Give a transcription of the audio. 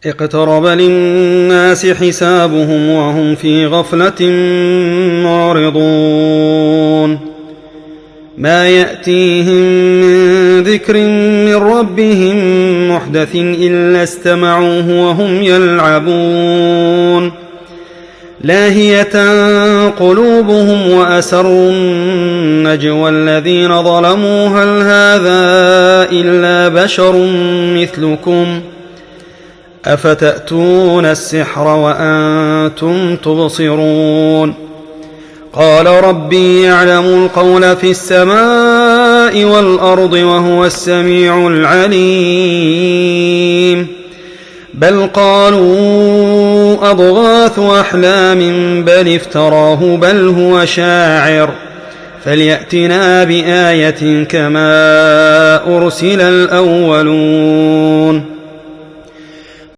اقترب للناس حسابهم وهم في غفلة معرضون ما يأتيهم من ذكر من ربهم محدث إلا استمعوه وهم يلعبون لاهية قلوبهم وأسروا النجوى الذين ظلموا هل هذا إلا بشر مثلكم أفتأتون السحر وأنتم تبصرون قال ربي يعلم القول في السماء والأرض وهو السميع العليم بل قالوا أضغاث أحلام بل افتراه بل هو شاعر فليأتنا بآية كما أرسل الأولون